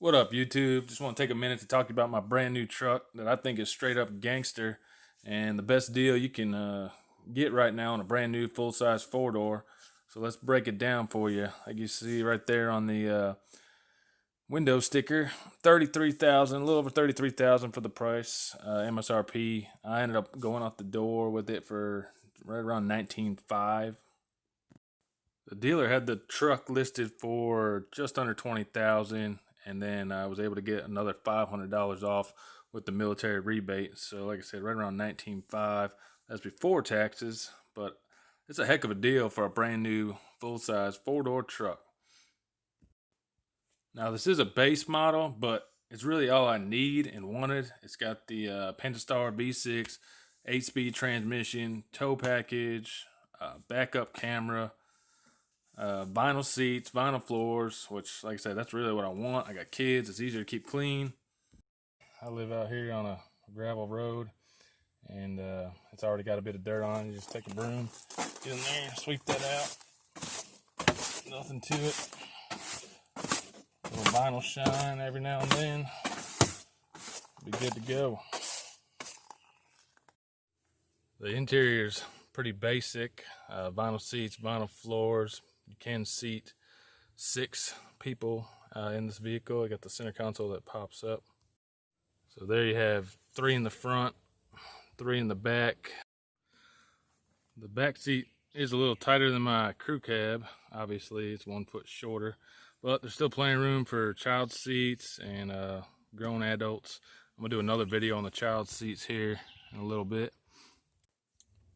What up, YouTube? Just want to take a minute to talk about my brand new truck that I think is straight up gangster and the best deal you can get right now on a brand new full-size four-door. So let's break it down for you. Like you see right there on the window sticker, 33,000, a little over 33,000 for the price, MSRP. I ended up going out the door with it for right around 19.5. The dealer had the truck listed for just under 20,000, and then I was able to get another $500 off with the military rebate. So like I said, right around 19.5. That's before taxes, but it's a heck of a deal for a brand new full-size four-door truck. Now this is a base model, but it's really all I need and wanted. It's got the Pentastar V6, 8-speed transmission, tow package, backup camera, vinyl seats, vinyl floors, which, like I said, that's really what I want. I got kids. It's easier to keep clean. I live out here on a gravel road, and it's already got a bit of dirt on it. You just take a broom, get in there, sweep that out. Nothing to it. A little vinyl shine every now and then. Be good to go. The interior's pretty basic. Vinyl seats, vinyl floors. You can seat 6 people in this vehicle. I got the center console that pops up. So there you have 3 in the front, 3 in the back. The back seat is a little tighter than my crew cab. Obviously, it's 1 foot shorter, but there's still plenty of room for child seats and grown adults. I'm gonna do another video on the child seats here in a little bit.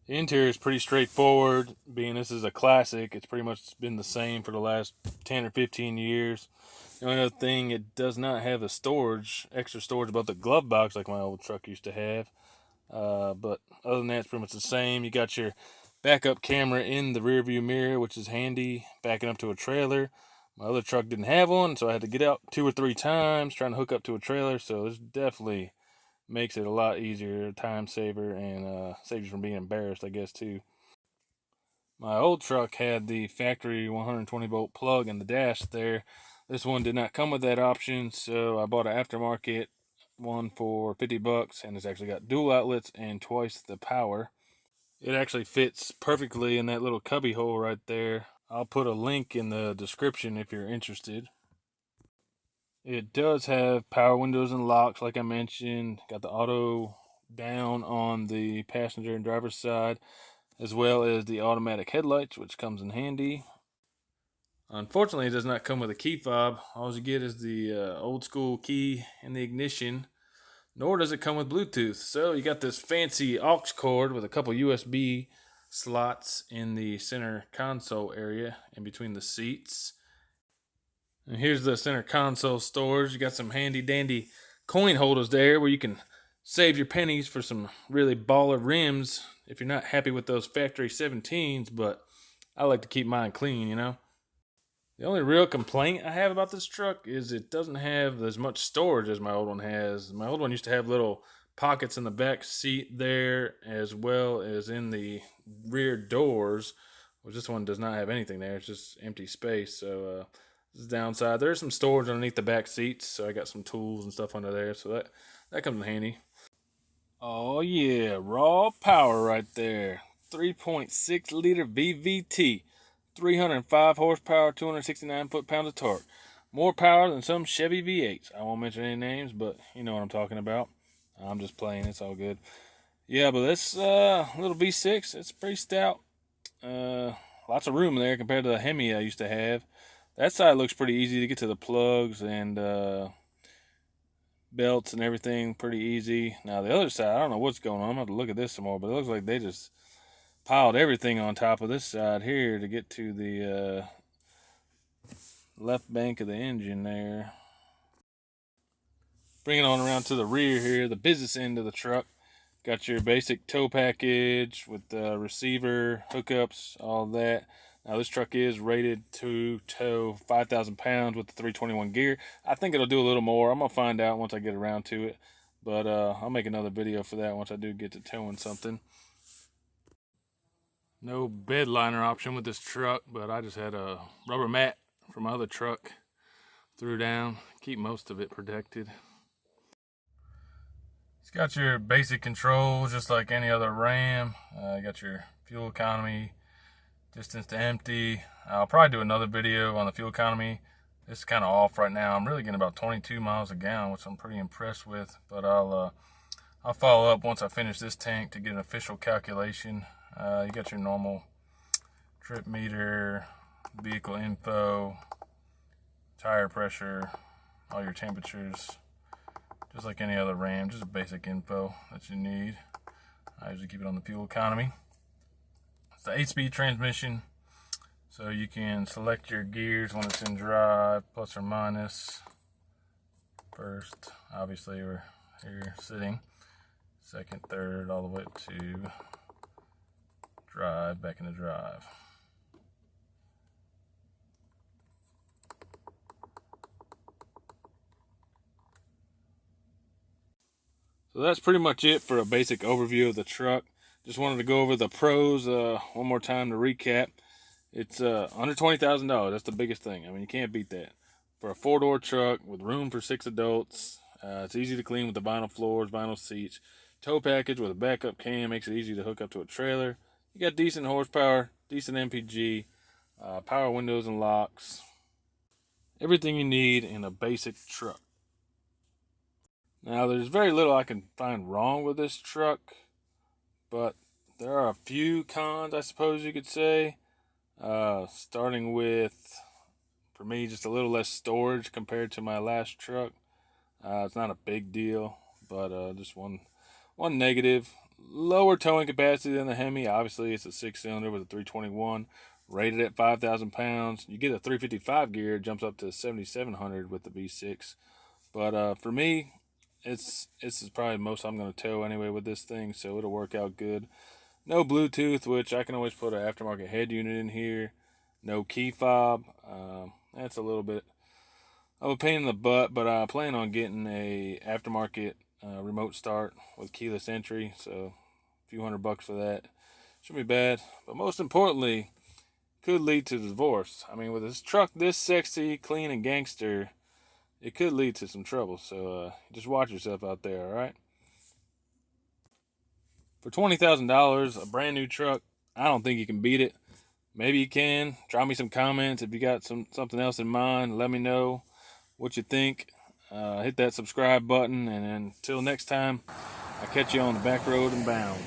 The interior is pretty straightforward, being this is a classic. It's pretty much been the same for the last 10 or 15 years. The only other thing, it does not have a extra storage above the glove box like my old truck used to have. But other than that, it's pretty much the same. You got your backup camera in the rear view mirror, which is handy, backing up to a trailer. My other truck didn't have one, so I had to get out 2 or 3 times trying to hook up to a trailer. So this definitely makes it a lot easier, time saver, and saves you from being embarrassed, I guess, too. My old truck had the factory 120 volt plug in the dash there. This one did not come with that option, so I bought an aftermarket one for 50 bucks, and it's actually got dual outlets and twice the power. It actually fits perfectly in that little cubby hole right there. I'll put a link in the description if you're interested. It does have power windows and locks, like I mentioned. Got the auto down on the passenger and driver's side, as well as the automatic headlights, which comes in handy. Unfortunately, it does not come with a key fob. All you get is the old school key in the ignition, nor does it come with Bluetooth. So you got this fancy aux cord with a couple USB slots in the center console area in between the seats. And here's the center console storage. You got some handy dandy coin holders there where you can save your pennies for some really baller rims if you're not happy with those factory 17s, but I like to keep mine clean, you know. The only real complaint I have about this truck is it doesn't have as much storage as my old one has. My old one used to have little pockets in the back seat there, as well as in the rear doors, which this one does not have anything there. It's just empty space. So this is the downside. There's some storage underneath the back seats, so I got some tools and stuff under there, so that comes in handy. Oh yeah, raw power right there. 3.6 liter VVT, 305 horsepower, 269 foot-pounds of torque. More power than some Chevy V8s. I won't mention any names, but you know what I'm talking about. I'm just playing, it's all good. Yeah, but this little V6, it's pretty stout. Lots of room there compared to the Hemi I used to have. That side looks pretty easy to get to the plugs and belts and everything, pretty easy. Now the other side, I don't know what's going on. I'm going to have to look at this some more, but it looks like they just piled everything on top of this side here to get to the left bank of the engine there. Bringing on around to the rear here, the business end of the truck. Got your basic tow package with the receiver, hookups, all that. Now this truck is rated to tow 5,000 pounds with the 321 gear. I think it'll do a little more. I'm going to find out once I get around to it. But I'll make another video for that once I do get to towing something. No bed liner option with this truck, but I just had a rubber mat from my other truck through down, keep most of it protected. It's got your basic controls just like any other Ram. You got your fuel economy, distance to empty. I'll probably do another video on the fuel economy. This is kind of off right now. I'm really getting about 22 miles a gallon, which I'm pretty impressed with. But I'll follow up once I finish this tank to get an official calculation. You got your normal trip meter, vehicle info, tire pressure, all your temperatures, just like any other Ram, just basic info that you need. I usually keep it on the fuel economy. It's the 8-speed transmission, so you can select your gears when it's in drive, plus or minus. First, obviously, we're here sitting. Second, third, all the way up to drive, back into drive. So that's pretty much it for a basic overview of the truck. Just wanted to go over the pros one more time to recap. It's under $20,000. That's the biggest thing. I mean, you can't beat that. For a 4-door truck with room for 6 adults, it's easy to clean with the vinyl floors, vinyl seats. Tow package with a backup cam makes it easy to hook up to a trailer. You got decent horsepower, decent MPG, power windows and locks. Everything you need in a basic truck. Now, there's very little I can find wrong with this truck, but there are a few cons, I suppose you could say. Starting with, for me, just a little less storage compared to my last truck. It's not a big deal, but just one negative. Lower towing capacity than the Hemi. Obviously, it's a 6-cylinder with a 321, rated at 5,000 pounds. You get a 355 gear, it jumps up to 7,700 with the V6. But for me, this is probably most I'm going to tow anyway with this thing, so it'll work out good. No Bluetooth, which I can always put an aftermarket head unit in here. No key fob. That's a little bit of a pain in the butt, but I plan on getting a aftermarket remote start with keyless entry, so a few $100 for that. Shouldn't be bad, but most importantly, could lead to divorce. I mean, with this truck this sexy, clean, and gangster, it could lead to some trouble, so just watch yourself out there, alright? For $20,000, a brand new truck, I don't think you can beat it. Maybe you can. Drop me some comments if you got something else in mind. Let me know what you think. Hit that subscribe button, and until next time, I'll catch you on the back road and bound.